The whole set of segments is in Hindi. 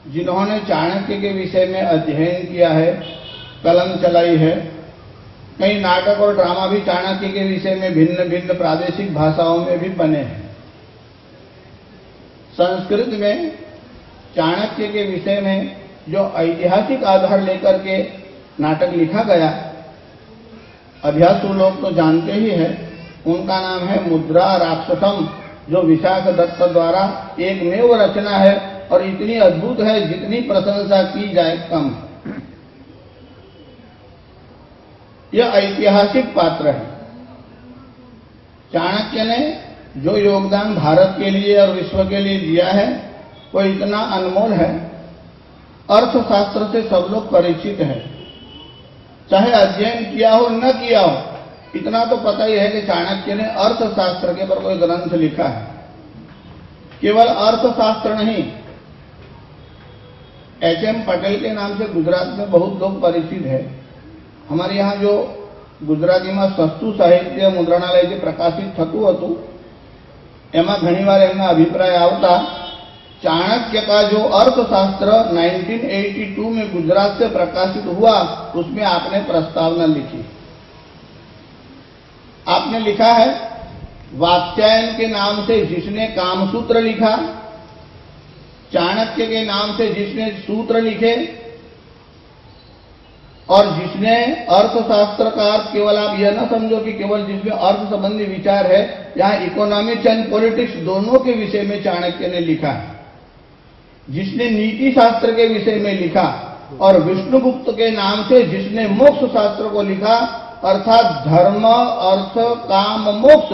जिन्होंने चाणक्य के विषय में अध्ययन किया है, कलम चलाई है, कई नाटक और ड्रामा भी चाणक्य के विषय में भिन्न भिन्न प्रादेशिक भाषाओं में भी बने हैं। संस्कृत में चाणक्य के विषय में जो ऐतिहासिक आधार लेकर के नाटक लिखा गया, अभ्यासु लोग तो जानते ही हैं, उनका नाम है मुद्रा राक्षसम, जो विशाख दत्त द्वारा एकमेव रचना है और इतनी अद्भुत है जितनी प्रशंसा की जाए कम। यह ऐतिहासिक पात्र है। चाणक्य ने जो योगदान भारत के लिए और विश्व के लिए दिया है वो इतना अनमोल है। अर्थशास्त्र से सब लोग परिचित हैं, चाहे अध्ययन किया हो न किया हो, इतना तो पता ही है कि चाणक्य ने अर्थशास्त्र के पर कोई ग्रंथ लिखा है। केवल अर्थशास्त्र नहीं, एच.एम. पटेल के नाम से गुजरात में बहुत लोग परिचित है। हमारे यहाँ जो गुजराती में सस्तु साहित्य मुद्रणालय से प्रकाशित થતું હતું, એમાં ઘણીવાર એમના અભિપ્રાય આવતા, चाणक्य का जो अर्थशास्त्र 1982 में गुजरात से प्रकाशित हुआ, उसमें आपने प्रस्तावना लिखी। आपने लिखा है, वात्स्यायन के नाम से जिसने कामसूत्र लिखा, चाणक्य के नाम से जिसने सूत्र लिखे, और जिसने अर्थशास्त्र का अर्थ केवल आप यह न समझो कि केवल जिसमें अर्थ संबंधी विचार है, यहां इकोनॉमिक्स एंड पॉलिटिक्स दोनों के विषय में चाणक्य ने लिखा है। जिसने नीति शास्त्र के विषय में लिखा, और विष्णुगुप्त के नाम से जिसने मोक्ष शास्त्र को लिखा, अर्थात धर्म अर्थ काम मोक्ष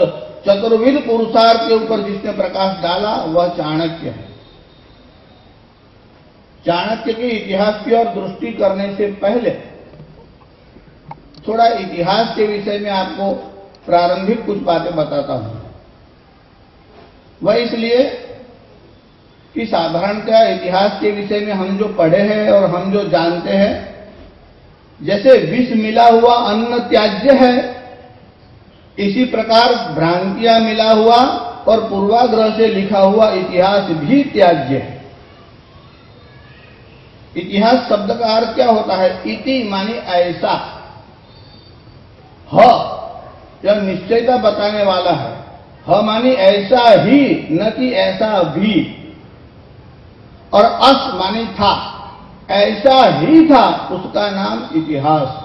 चतुर्विध पुरुषार्थ के ऊपर जिसने प्रकाश डाला, वह चाणक्य है। चाणक्य के इतिहास की ओर दृष्टि करने से पहले थोड़ा इतिहास के विषय में आपको प्रारंभिक कुछ बातें बताता हूं। वह इसलिए कि साधारणतः इतिहास के विषय में हम जो पढ़े हैं और हम जो जानते हैं, जैसे विष मिला हुआ अन्न त्याज्य है, इसी प्रकार भ्रांतियां मिला हुआ और पूर्वाग्रह से लिखा हुआ इतिहास भी त्याज्य है। इतिहास शब्द का अर्थ क्या होता है? इति मानी ऐसा, ह यह निश्चयता बताने वाला है, ह मानी ऐसा ही, न कि ऐसा भी, और अस मानी था, ऐसा ही था, उसका नाम इतिहास।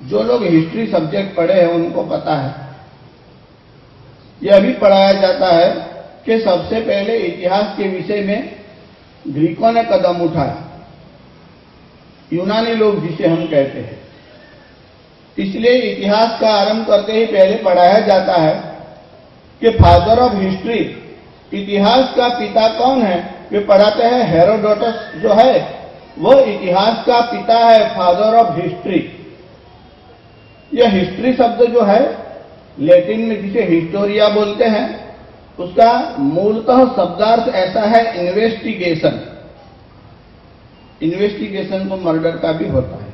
जो लोग हिस्ट्री सब्जेक्ट पढ़े हैं उनको पता है, यह भी पढ़ाया जाता है कि सबसे पहले इतिहास के विषय में ग्रीकों ने कदम उठाया, यूनानी लोग जिसे हम कहते हैं। इसलिए इतिहास का आरंभ करते ही पहले पढ़ाया जाता है कि फादर ऑफ हिस्ट्री, इतिहास का पिता कौन है? वे पढ़ाते हैं हेरोडोटस जो है वह इतिहास का पिता है, फादर ऑफ हिस्ट्री। यह हिस्ट्री शब्द जो है लैटिन में जिसे हिस्टोरिया बोलते हैं, उसका मूलतः शब्दार्थ ऐसा है इन्वेस्टिगेशन। इन्वेस्टिगेशन तो मर्डर का भी होता है।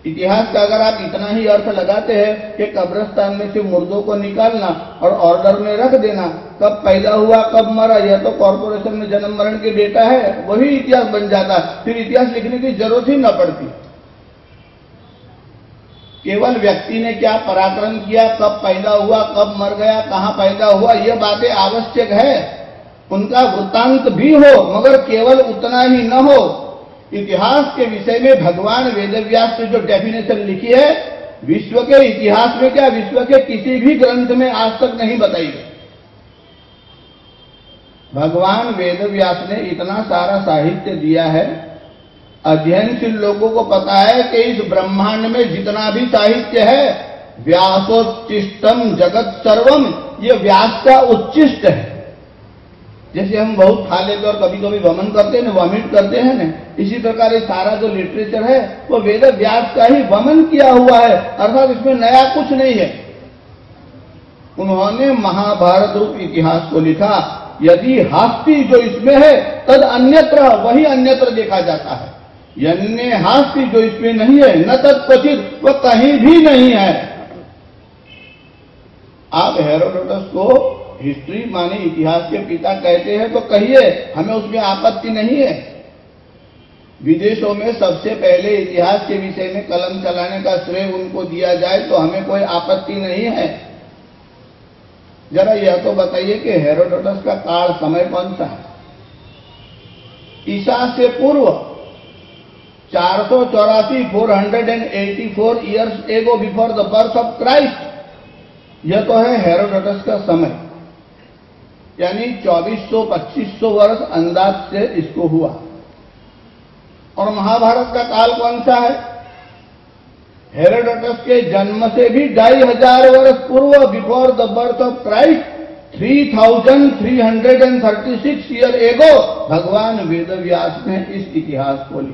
इतिहास का अगर आप इतना ही अर्थ लगाते हैं कि कब्रिस्तान में से मुर्दों को निकालना और ऑर्डर में रख देना, कब पैदा हुआ कब मरा यह तो कॉर्पोरेशन में जन्म मरण के डेटा है, वही इतिहास बन जाता, फिर इतिहास लिखने की जरूरत ही न पड़ती। केवल व्यक्ति ने क्या पराक्रम किया, कब पैदा हुआ, कब मर गया, कहां पैदा हुआ, यह बातें आवश्यक है। उनका वृत्तांत भी हो, मगर केवल उतना ही न हो। इतिहास के विषय में भगवान वेदव्यास ने जो डेफिनेशन लिखी है, विश्व के इतिहास में क्या, विश्व के किसी भी ग्रंथ में आज तक नहीं बताई गई। भगवान वेदव्यास ने इतना सारा साहित्य दिया है, अध्ययनशील लोगों को पता है कि इस ब्रह्मांड में जितना भी साहित्य है, व्यासोच्चिष्टम जगत सर्वम, ये व्यास का उच्चिष्ट है। जैसे हम बहुत खा लेते और कभी कभी वमन करते हैं ना, वॉमिट करते हैं ना, इसी प्रकार ये सारा जो लिटरेचर है वो वेद व्यास का ही वमन किया हुआ है, अर्थात इसमें नया कुछ नहीं है। उन्होंने महाभारत रूप इतिहास को लिखा। यदि हास्ति जो इसमें है तद अन्यत्र, वही अन्यत्र देखा जाता है। यन्य हास्ति जो इसमें नहीं है, न तद क्वचित, वह कहीं भी नहीं है। आप हेरोडोटस को हिस्ट्री माने इतिहास के पिता कहते हैं तो कहिए, हमें उसमें आपत्ति नहीं है। विदेशों में सबसे पहले इतिहास के विषय में कलम चलाने का श्रेय उनको दिया जाए तो हमें कोई आपत्ति नहीं है। जरा यह तो बताइए कि हेरोडोटस का काल समय कौन सा है? ईसा से पूर्व 484 484 years ago before the birth of Christ. यह तो है हेरोडोटस का समय, यानी 2400-2500 वर्ष अंदाज से इसको हुआ। और महाभारत का काल कौन सा है? हेरोडोटस के जन्म से भी 2500 वर्ष पूर्व, before the birth of Christ, 3336 year ago भगवान वेदव्यास ने इस इतिहास को लिखा।